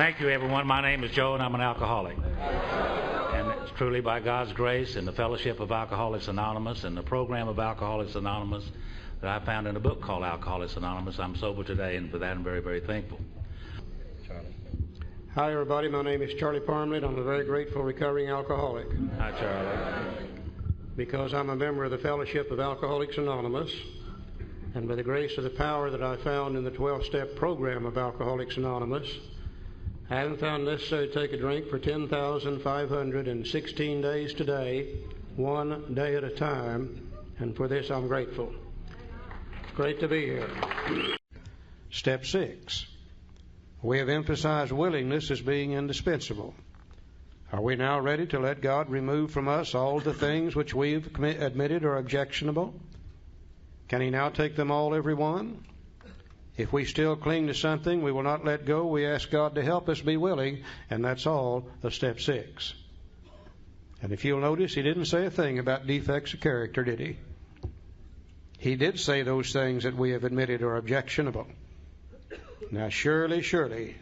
Thank you, everyone. My name is Joe, and I'm an alcoholic. And it's truly by God's grace and the fellowship of Alcoholics Anonymous and the program of Alcoholics Anonymous that I found in a book called Alcoholics Anonymous. I'm sober today, and for that I'm very, very thankful. Charlie. Hi, everybody. My name is Charlie Parmlett. I'm a very grateful recovering alcoholic. Hi, Charlie. Because I'm a member of the Fellowship of Alcoholics Anonymous, and by the grace of the power that I found in the 12-step program of Alcoholics Anonymous, I haven't found it necessary to take a drink for 10,516 days today, one day at a time, and for this I'm grateful. It's great to be here. Step 6. We have emphasized willingness as being indispensable. Are we now ready to let God remove from us all the things which we've admitted are objectionable? Can He now take them all, every one? If we still cling to something we will not let go, we ask God to help us be willing, and that's all of step 6. And if you'll notice, He didn't say a thing about defects of character, did He? He did say those things that we have admitted are objectionable. Now, surely,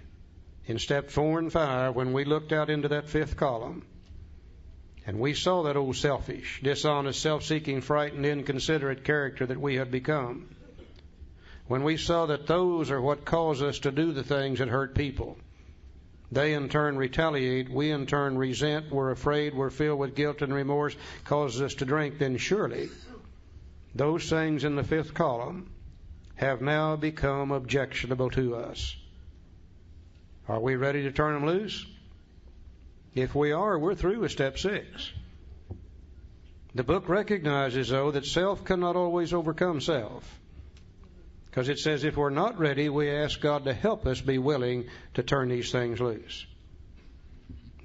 in step 4 and 5, when we looked out into that 5th column, and we saw that old selfish, dishonest, self-seeking, frightened, inconsiderate character that we had become, when we saw that those are what cause us to do the things that hurt people, they in turn retaliate, we in turn resent, we're afraid, we're filled with guilt and remorse, causes us to drink, then surely those things in the 5th column have now become objectionable to us. Are we ready to turn them loose? If we are, we're through with step 6. The book recognizes, though, that self cannot always overcome self. Because it says if we're not ready, we ask God to help us be willing to turn these things loose.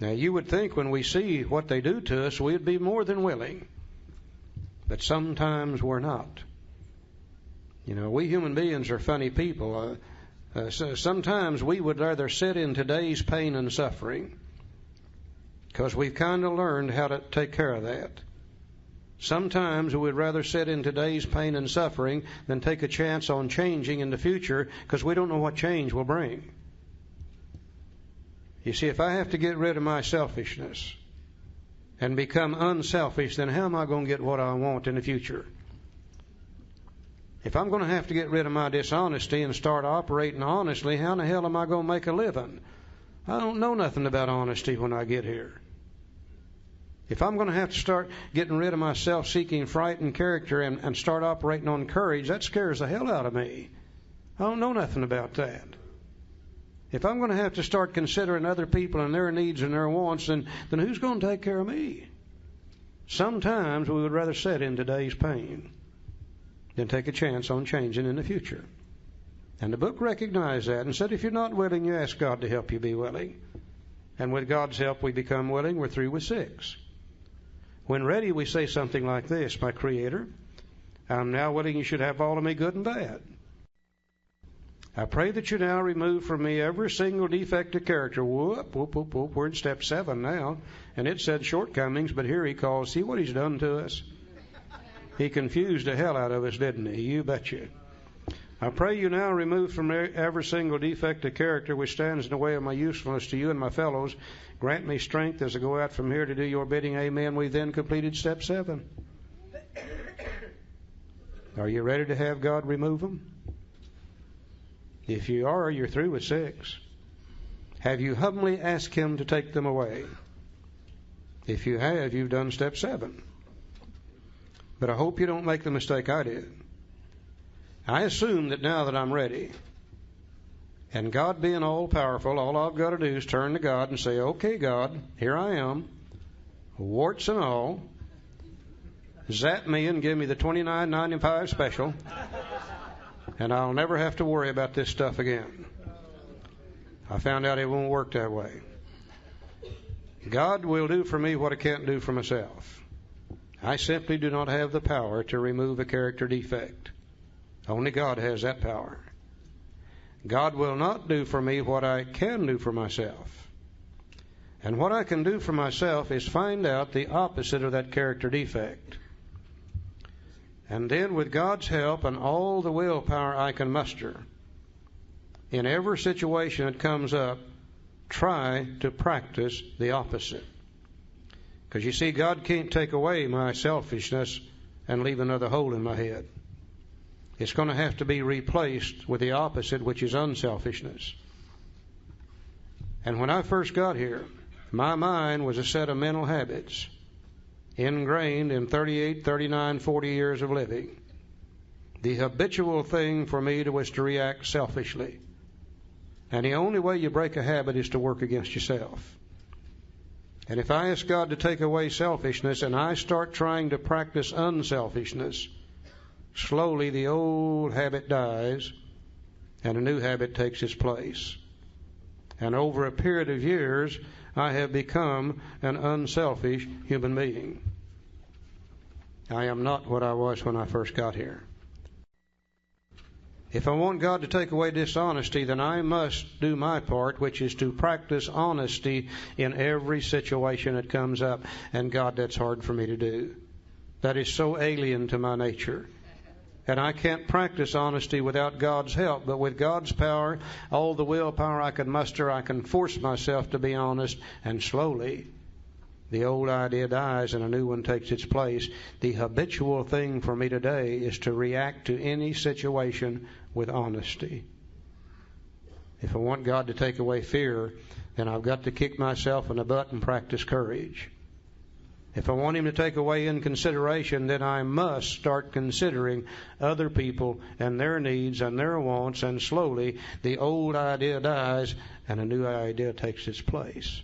Now, you would think when we see what they do to us, we'd be more than willing. But sometimes we're not. You know, we human beings are funny people. So sometimes we would rather sit in today's pain and suffering because we've kind of learned how to take care of that. Sometimes we would rather sit in today's pain and suffering than take a chance on changing in the future because we don't know what change will bring. You see, if I have to get rid of my selfishness and become unselfish, then how am I going to get what I want in the future? If I'm going to have to get rid of my dishonesty and start operating honestly, how in the hell am I going to make a living? I don't know nothing about honesty when I get here. If I'm going to have to start getting rid of my self-seeking, frightened character and start operating on courage, that scares the hell out of me. I don't know nothing about that. If I'm going to have to start considering other people and their needs and their wants, then who's going to take care of me? Sometimes we would rather sit in today's pain than take a chance on changing in the future. And the book recognized that and said if you're not willing, you ask God to help you be willing. And with God's help, we become willing. We're through with 6. When ready, we say something like this: My Creator, I'm now willing you should have all of me, good and bad. I pray that you now remove from me every single defect of character. Whoop. We're in step 7 now. And it said shortcomings, but here he calls, see what he's done to us? He confused the hell out of us, didn't he? You betcha. I pray you now remove from every single defect of character which stands in the way of my usefulness to you and my fellows. Grant me strength as I go out from here to do your bidding. Amen. We then completed step 7. Are you ready to have God remove them? If you are, you're through with 6. Have you humbly asked Him to take them away? If you have, you've done step 7. But I hope you don't make the mistake I did. I assume that now that I'm ready, and God being all-powerful, all I've got to do is turn to God and say, okay, God, here I am, warts and all. Zap me and give me the $29.95 special, and I'll never have to worry about this stuff again. I found out it won't work that way. God will do for me what I can't do for myself. I simply do not have the power to remove a character defect. Only God has that power. God will not do for me what I can do for myself. And what I can do for myself is find out the opposite of that character defect. And then with God's help and all the willpower I can muster, in every situation that comes up, try to practice the opposite. Because you see, God can't take away my selfishness and leave another hole in my head. It's going to have to be replaced with the opposite, which is unselfishness. And when I first got here, my mind was a set of mental habits ingrained in 38, 39, 40 years of living. The habitual thing for me was to react selfishly. And the only way you break a habit is to work against yourself. And if I ask God to take away selfishness and I start trying to practice unselfishness, slowly the old habit dies and a new habit takes its place. And over a period of years, I have become an unselfish human being. I am not what I was when I first got here. If I want God to take away dishonesty, then I must do my part, which is to practice honesty in every situation that comes up. And God, that's hard for me to do. That is so alien to my nature. And I can't practice honesty without God's help. But with God's power, all the willpower I can muster, I can force myself to be honest. And slowly, the old idea dies and a new one takes its place. The habitual thing for me today is to react to any situation with honesty. If I want God to take away fear, then I've got to kick myself in the butt and practice courage. If I want Him to take away inconsideration, then I must start considering other people and their needs and their wants, and slowly the old idea dies and a new idea takes its place.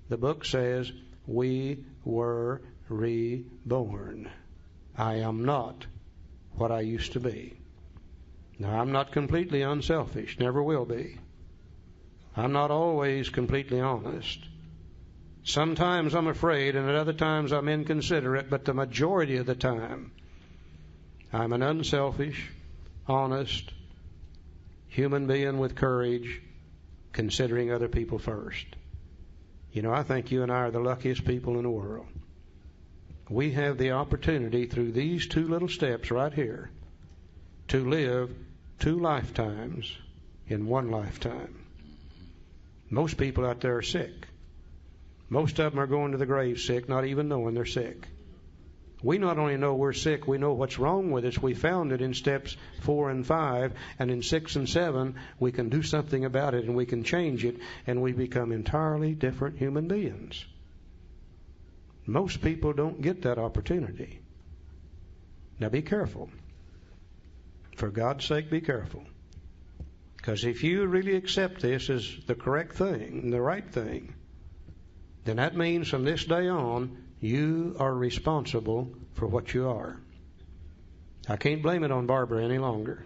The book says, we were reborn. I am not what I used to be. Now, I'm not completely unselfish, never will be. I'm not always completely honest. Sometimes I'm afraid, and at other times I'm inconsiderate, but the majority of the time, I'm an unselfish, honest human being with courage, considering other people first. You know, I think you and I are the luckiest people in the world. We have the opportunity through these two little steps right here to live 2 lifetimes in 1 lifetime. Most people out there are sick. Most of them are going to the grave sick, not even knowing they're sick. We not only know we're sick, we know what's wrong with us. We found it in steps 4 and 5, and in 6 and 7, we can do something about it, and we can change it, and we become entirely different human beings. Most people don't get that opportunity. Now be careful. For God's sake, be careful. Because if you really accept this as the correct thing, the right thing, then that means from this day on, you are responsible for what you are. I can't blame it on Barbara any longer.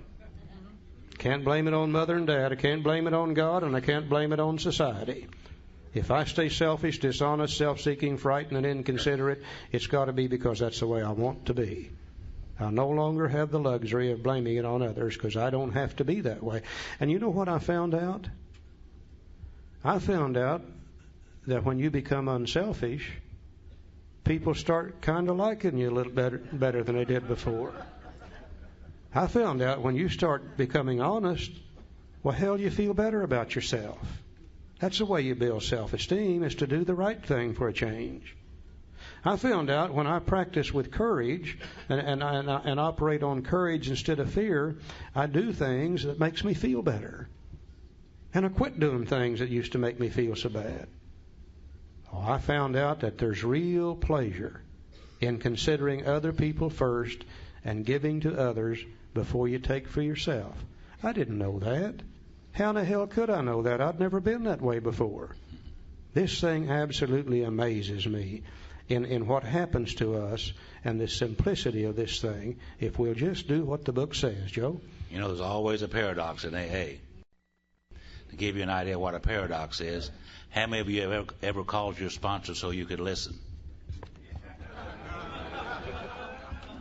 Can't blame it on Mother and Dad. I can't blame it on God, and I can't blame it on society. If I stay selfish, dishonest, self-seeking, frightened, and inconsiderate, it's got to be because that's the way I want to be. I no longer have the luxury of blaming it on others because I don't have to be that way. And you know what I found out? I found out that when you become unselfish, people start kind of liking you a little better than they did before. I found out when you start becoming honest, well, hell, you feel better about yourself. That's the way you build self-esteem, is to do the right thing for a change. I found out when I practice with courage and operate on courage instead of fear, I do things that makes me feel better. And I quit doing things that used to make me feel so bad. Oh, I found out that there's real pleasure in considering other people first and giving to others before you take for yourself. I didn't know that. How in the hell could I know that? I'd never been that way before. This thing absolutely amazes me in what happens to us and the simplicity of this thing if we'll just do what the book says. Joe? You know, there's always a paradox in AA. To give you an idea what a paradox is, how many of you have ever called your sponsor so you could listen?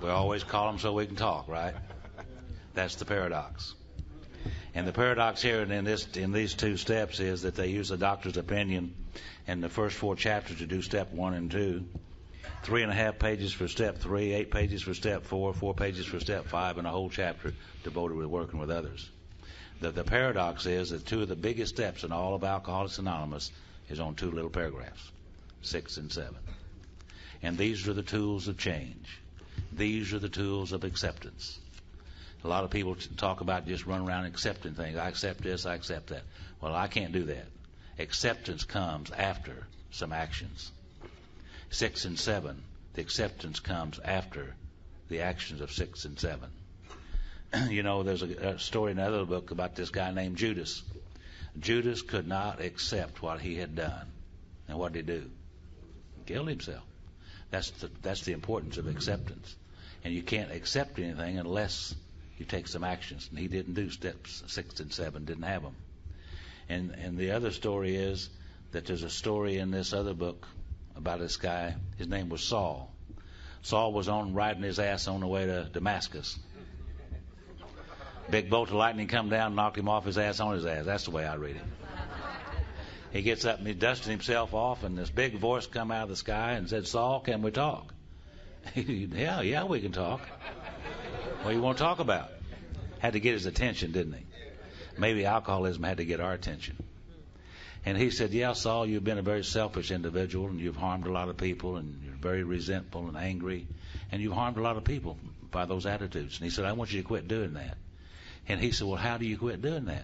We always call them so we can talk, right? That's the paradox. And the paradox here in these 2 steps is that they use the doctor's opinion in the first 4 chapters to do step 1 and 2. 3.5 pages for step 3, 8 pages for step 4, 4 pages for step 5, and a whole chapter devoted to working with others. The paradox is that two of the biggest steps in all of Alcoholics Anonymous is on two little paragraphs, 6 and 7. And these are the tools of change. These are the tools of acceptance. A lot of people talk about just running around accepting things. I accept this, I accept that. Well, I can't do that. Acceptance comes after some actions. 6 and 7, the acceptance comes after the actions of 6 and 7. You know, there's a story in another book about this guy named Judas. Judas could not accept what he had done. And what did he do? He killed himself. That's the importance of acceptance. And you can't accept anything unless you take some actions. And he didn't do steps 6 and 7, didn't have them. And the other story is that there's a story in this other book about this guy. His name was Saul. Saul was riding his ass on the way to Damascus. Big bolt of lightning come down, knocked him off his ass on his ass. That's the way I read it. He gets up and he dusted himself off, and this big voice come out of the sky and said, "Saul, can we talk?" Yeah, we can talk. What do you want to talk about? Had to get his attention, didn't he? Maybe alcoholism had to get our attention. And he said, "Yeah, Saul, you've been a very selfish individual, and you've harmed a lot of people, and you're very resentful and angry, and you've harmed a lot of people by those attitudes." And he said, "I want you to quit doing that." And he said, "Well, how do you quit doing that?"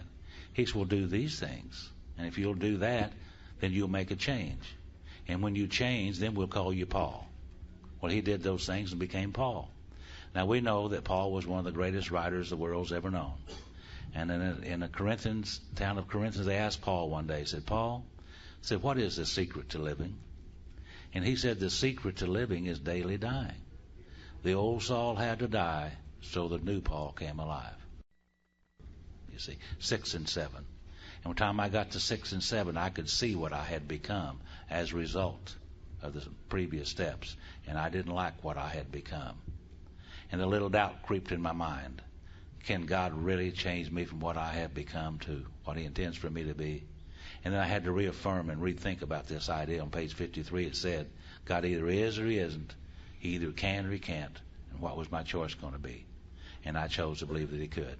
He said, "Well, do these things. And if you'll do that, then you'll make a change. And when you change, then we'll call you Paul." Well, he did those things and became Paul. Now, we know that Paul was one of the greatest writers the world's ever known. And in the town of Corinth, they asked Paul one day, said, "Paul, what is the secret to living?" And he said, "The secret to living is daily dying. The old Saul had to die so the new Paul came alive." You see, 6 and 7. And by the time I got to 6 and 7, I could see what I had become as a result of the previous steps. And I didn't like what I had become. And a little doubt crept in my mind. Can God really change me from what I have become to what he intends for me to be? And then I had to reaffirm and rethink about this idea. On page 53, it said, God either is or he isn't. He either can or he can't. And what was my choice going to be? And I chose to believe that he could.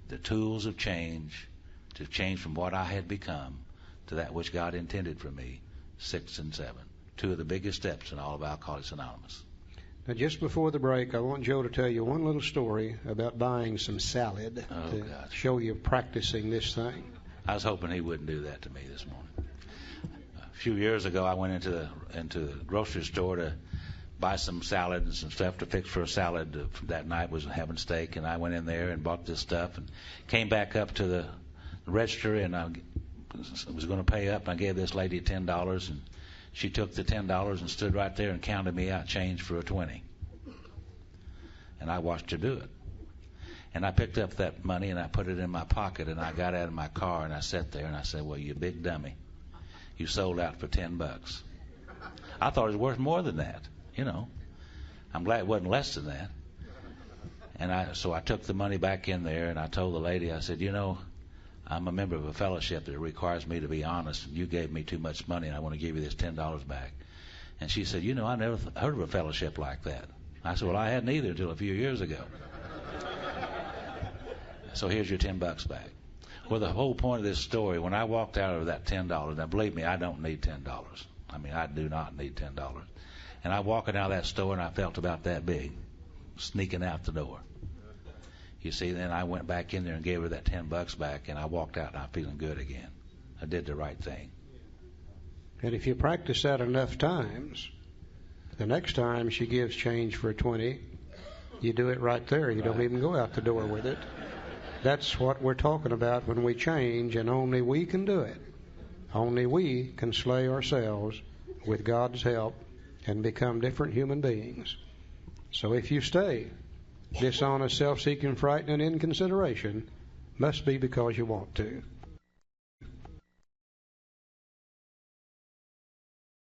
The tools of change, to change from what I had become to that which God intended for me, 6 and 7. Two of the biggest steps in all of Alcoholics Anonymous. Now, just before the break, I want Joe to tell you one little story about buying some salad to show you practicing this thing. I was hoping he wouldn't do that to me this morning. A few years ago, I went into the grocery store to buy some salad and some stuff to fix for a salad. That night was having steak, and I went in there and bought this stuff and came back up to the register, and I was going to pay up. And I gave this lady $10, and she took the $10 and stood right there and counted me out change for a 20. And I watched her do it. And I picked up that money and I put it in my pocket, and I got out of my car and I sat there and I said, "Well, you big dummy. You sold out for $10. I thought it was worth more than that, you know. I'm glad it wasn't less than that. And so I took the money back in there and I told the lady, I said, "You know, I'm a member of a fellowship that requires me to be honest, and you gave me too much money, and I want to give you this $10 back." And she said, "You know, I never heard of a fellowship like that." I said, "Well, I hadn't either until a few years ago." So here's your $10 back. Well, the whole point of this story, when I walked out of that $10, now believe me, I don't need $10. I mean, I do not need $10. And I walked out of that store and I felt about that big, sneaking out the door. You see, then I went back in there and gave her that $10 back, and I walked out and I'm feeling good again. I did the right thing. And if you practice that enough times, the next time she gives change for a 20, you do it right there. You don't even go out the door with it. That's what we're talking about when we change, and only we can do it. Only we can slay ourselves with God's help and become different human beings. So if you stay dishonest, self-seeking, frightened, and inconsideration, must be because you want to.